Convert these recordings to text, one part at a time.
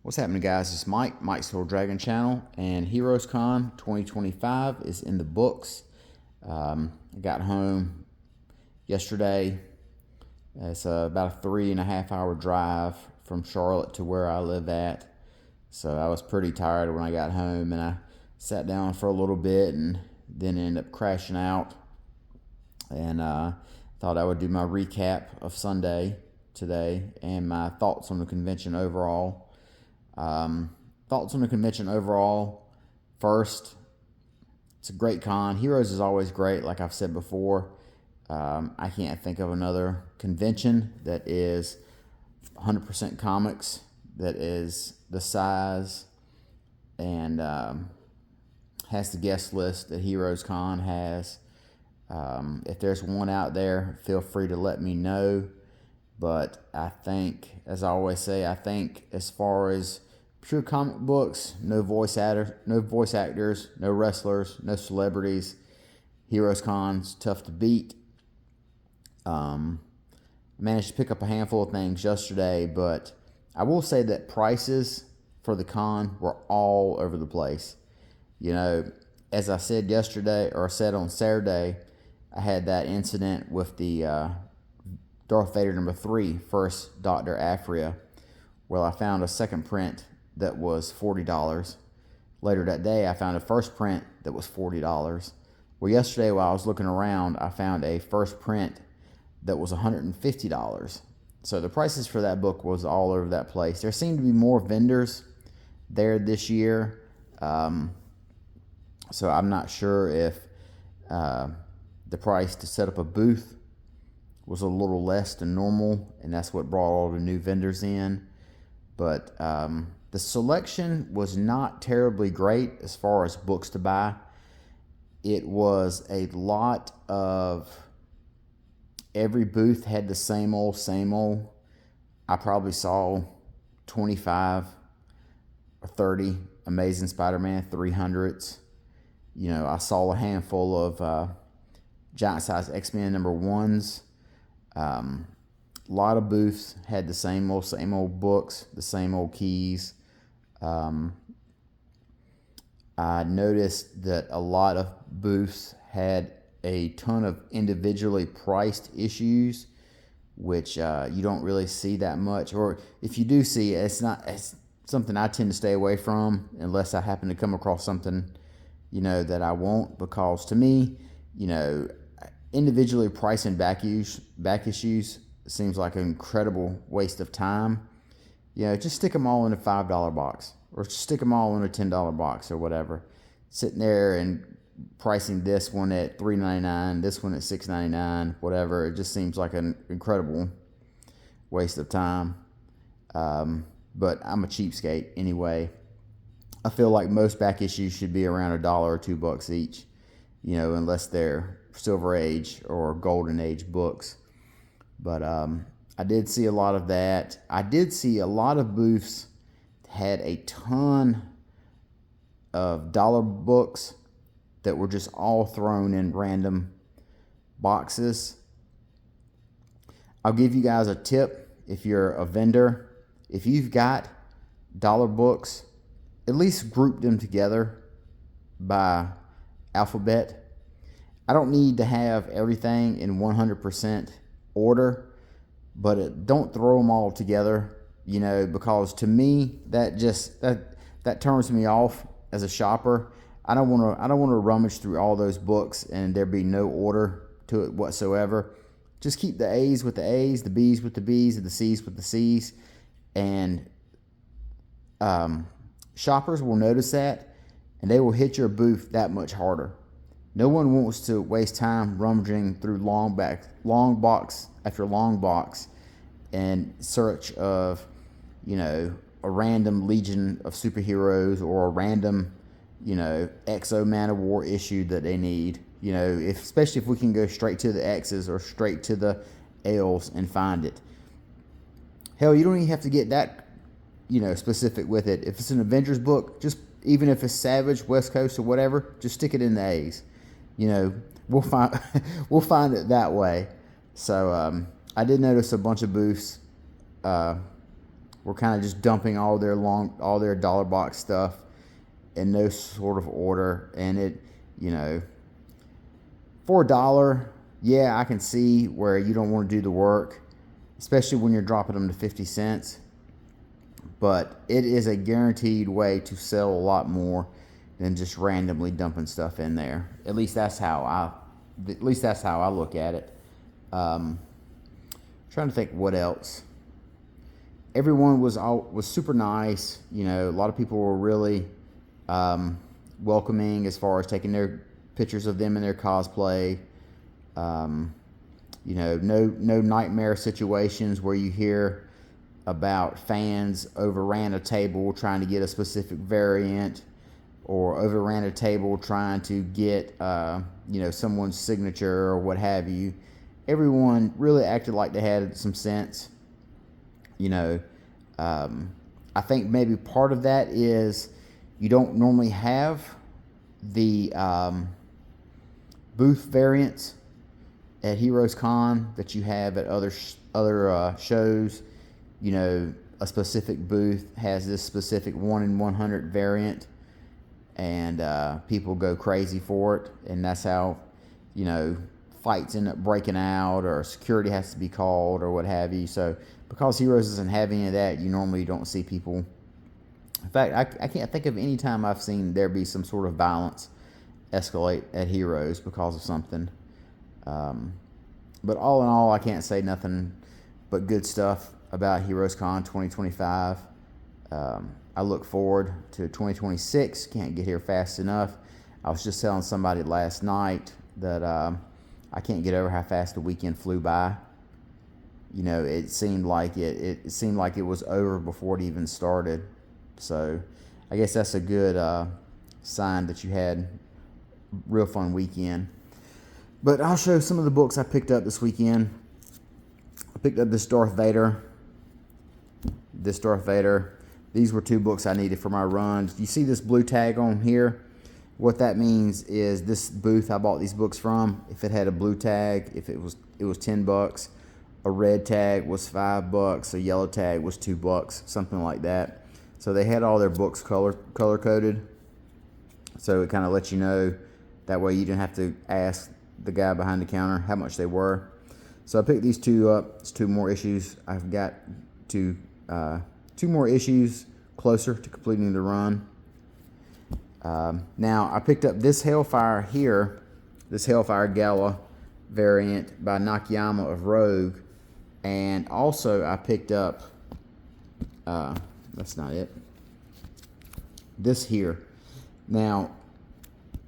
What's happening, guys? It's Mike's Little Dragon Channel, and Heroescon 2025 is in the books. I got home yesterday. It's about a 3.5 hour drive from Charlotte to where I live at. So I was pretty tired when I got home, and I sat down for a little bit and then ended up crashing out. And thought I would do my recap of Sunday today and my thoughts on the convention overall. Thoughts on the convention overall. First, it's a great con. Heroes is always great, like I've said before. I can't think of another convention that is 100% comics, that is the size and has the guest list that Heroescon has. If there's one out there, feel free to let me know. But I think, as I always say, I think as far as pure comic books, no voice actors, no wrestlers, no celebrities, Heroescon's tough to beat. Managed to pick up a handful of things yesterday, but I will say that prices for the con were all over the place. You know, as I said yesterday, or I said on Saturday, I had that incident with the Darth Vader #3, First Dr. Aphria. Well, I found a second print that was $40. Later that day, I found a first print that was $40. Well, yesterday while I was looking around, I found a first print that was $150. So the prices for that book was all over that place. There seemed to be more vendors there this year. So I'm not sure if the price to set up a booth was a little less than normal, and that's what brought all the new vendors in. But the selection was not terribly great as far as books to buy. It was a lot of, every booth had the same old, same old. I probably saw 25 or 30 Amazing Spider-Man 300s. You know, I saw a handful of giant size X-Men #1s. A lot of booths had the same old books, the same old keys. I noticed that a lot of booths had a ton of individually priced issues, which you don't really see that much. Or if you do see it, it's something I tend to stay away from unless I happen to come across something, you know, that I want. Because to me, you know, individually pricing back issues seems like an incredible waste of time. You know, just stick them all in a $5 box, or stick them all in a $10 box or whatever. Sitting there and pricing this one at $3.99, this one at $6.99, whatever. It just seems like an incredible waste of time. But I'm a cheapskate anyway. I feel like most back issues should be around $1 or $2 each, you know, unless they're Silver Age or Golden Age books. But I did see a lot of that. I did see a lot of booths had a ton of dollar books that were just all thrown in random boxes. I'll give you guys a tip if you're a vendor. If you've got dollar books, at least group them together by alphabet. I don't need to have everything in 100% order, but don't throw them all together, you know, because to me that turns me off as a shopper. I don't want to rummage through all those books and there be no order to it whatsoever. Just keep the A's with the A's, the B's with the B's, and the C's with the C's, and shoppers will notice that, and they will hit your booth that much harder. No one wants to waste time rummaging through long box after long box in search of, you know, a random Legion of Superheroes or a random, you know, XO Man of War issue that they need. You know, especially if we can go straight to the X's or straight to the L's and find it. Hell, you don't even have to get that, you know, specific with it. If it's an Avengers book, just even if it's Savage, West Coast, or whatever, just stick it in the A's. You know, we'll find it that way. So I did notice a bunch of booths were kind of just dumping all their dollar box stuff in no sort of order, and it, you know, for $1, yeah, I can see where you don't want to do the work, especially when you're dropping them to 50 cents. But it is a guaranteed way to sell a lot more than just randomly dumping stuff in there. At least that's how I look at it. Trying to think what else. Everyone was super nice. You know, a lot of people were really welcoming as far as taking their pictures of them in their cosplay. You know, no nightmare situations where you hear about fans overran a table trying to get a specific variant, or overran a table trying to get you know, someone's signature or what have you. Everyone really acted like they had some sense. You know, I think maybe part of that is you don't normally have the booth variants at Heroescon that you have at other shows. You know, a specific booth has this specific 1 in 100 variant, and people go crazy for it, and that's how, you know, fights end up breaking out, or security has to be called, or what have you. So because Heroes doesn't have any of that, you normally don't see people. In fact, I can't think of any time I've seen there be some sort of violence escalate at Heroes because of something. But all in all, I can't say nothing but good stuff about Heroescon 2025. I look forward to 2026. Can't get here fast enough. I was just telling somebody last night that I can't get over how fast the weekend flew by. You know, it seemed like it seemed like it was over before it even started. So I guess that's a good sign that you had a real fun weekend. But I'll show some of the books I picked up this weekend. I picked up this Darth Vader. These were 2 books I needed for my run. You see this blue tag on here? What that means is this booth I bought these books from, if it had a blue tag, if it was $10. A red tag was $5. A yellow tag was $2, something like that. So they had all their books color coded. So it kind of lets you know. That way you didn't have to ask the guy behind the counter how much they were. So I picked these 2 up. It's 2 more issues. I've got 2 more issues closer to completing the run. Now I picked up this Hellfire here, this Hellfire Gala variant by Nakayama of Rogue, and also I picked up that's not it, this here. Now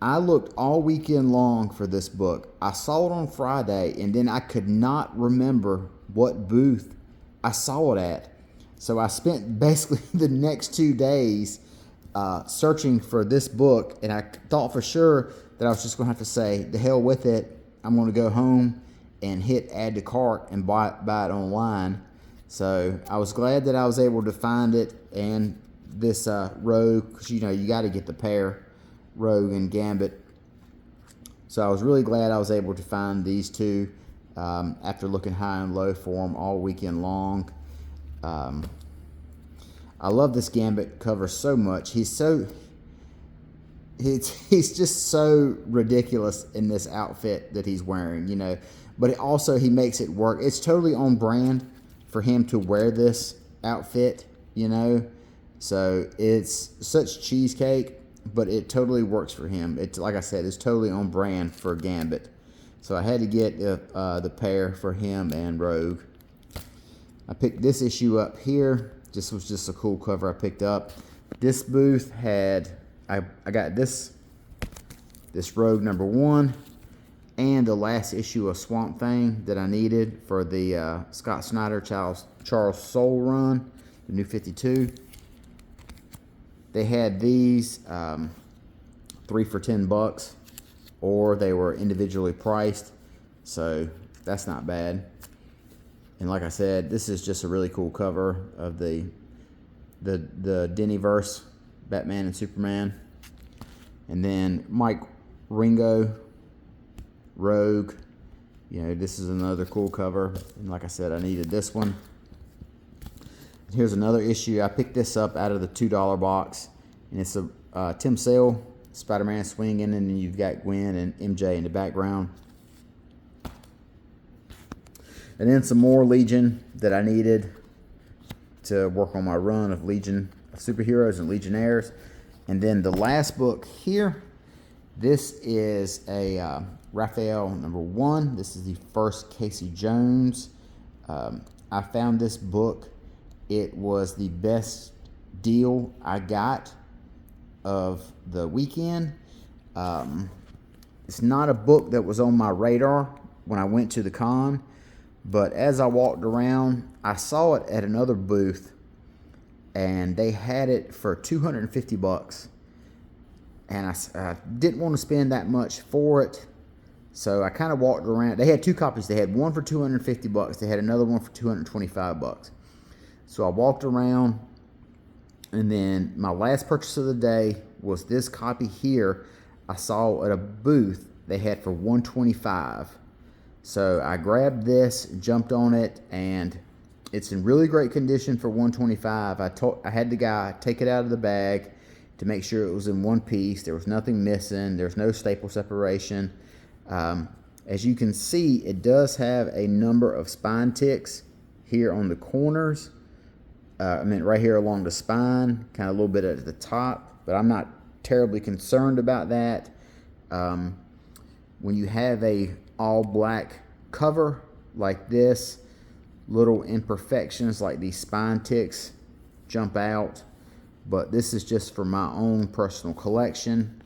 I looked all weekend long for this book. I saw it on Friday, and then I could not remember what booth I saw it at. So I spent basically the next 2 days searching for this book, and I thought for sure that I was just going to have to say, the hell with it. I'm going to go home and hit add to cart and buy it online. So I was glad that I was able to find it, and this Rogue, because you know you got to get the pair, Rogue and Gambit. So I was really glad I was able to find these 2 after looking high and low for them all weekend long. I love this Gambit cover so much. He's just so ridiculous in this outfit that he's wearing, you know. But also he makes it work. It's totally on brand for him to wear this outfit, you know. So it's such cheesecake, but it totally works for him. It's like I said, it's totally on brand for Gambit. So I had to get the pair for him and Rogue. I picked this issue up here. This was just a cool cover I picked up. This booth had, I got this Rogue #1 and the last issue of Swamp Thing that I needed for the Scott Snyder Charles Soule run, the new 52. They had these 3 for $10, or they were individually priced, so that's not bad. And like I said, this is just a really cool cover of the Dennyverse, Batman and Superman. And then Mike Ringo, Rogue. You know, this is another cool cover. And like I said, I needed this one. Here's another issue. I picked this up out of the $2 box, and it's a Tim Sale Spider-Man swinging, and then you've got Gwen and MJ in the background. And then some more Legion that I needed to work on my run of Legion of Superheroes and Legionnaires. And then the last book here, this is a Raphael #1. This is the first Casey Jones. I found this book. It was the best deal I got of the weekend. It's not a book that was on my radar when I went to the con, but as I walked around, I saw it at another booth, and they had it for $250. And I didn't want to spend that much for it, so I kind of walked around. They had two copies. They had one for $250. They had another one for $225. So I walked around, and then my last purchase of the day was this copy here. I saw at a booth they had for $125. So I grabbed this, jumped on it, and it's in really great condition for $125. I had the guy take it out of the bag to make sure it was in one piece. There was nothing missing. There's no staple separation. As you can see, it does have a number of spine ticks here on the corners. Right here along the spine, kind of a little bit at the top, but I'm not terribly concerned about that. When you have a all black cover like this, little imperfections like these spine ticks jump out, but this is just for my own personal collection.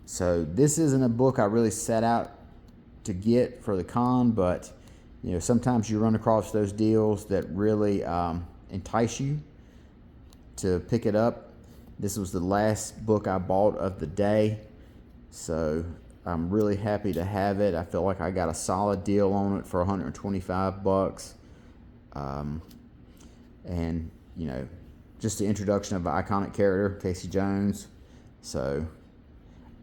So this isn't a book I really set out to get for the con, but sometimes you run across those deals that really entice you to pick it up. This was the last book I bought of the day, so I'm really happy to have it. I feel like I got a solid deal on it for $125. And just the introduction of an iconic character, Casey Jones. So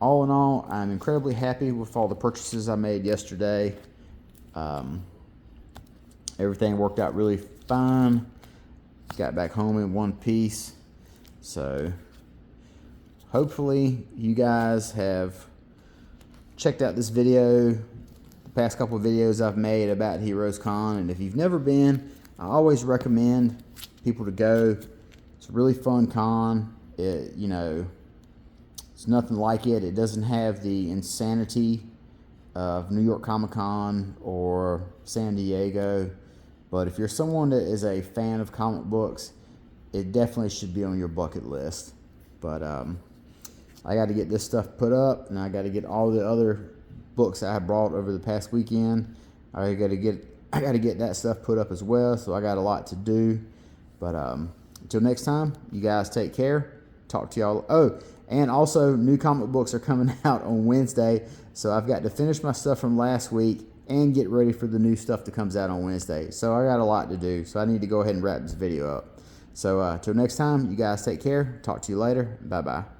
all in all, I'm incredibly happy with all the purchases I made yesterday. Everything worked out really fine. Got back home in one piece. So hopefully you guys have checked out this video, the past couple of videos I've made about Heroescon, and if you've never been, I always recommend people to go. It's a really fun con. It's nothing like it. It doesn't have the insanity of New York Comic Con or San Diego, but if you're someone that is a fan of comic books, it definitely should be on your bucket list. But I got to get this stuff put up, and I got to get all the other books I brought over the past weekend. I got to get that stuff put up as well. So I got a lot to do. But until next time, you guys take care. Talk to y'all. Oh, and also new comic books are coming out on Wednesday. So I've got to finish my stuff from last week and get ready for the new stuff that comes out on Wednesday. So I got a lot to do. So I need to go ahead and wrap this video up. So till next time, you guys take care. Talk to you later. Bye-bye.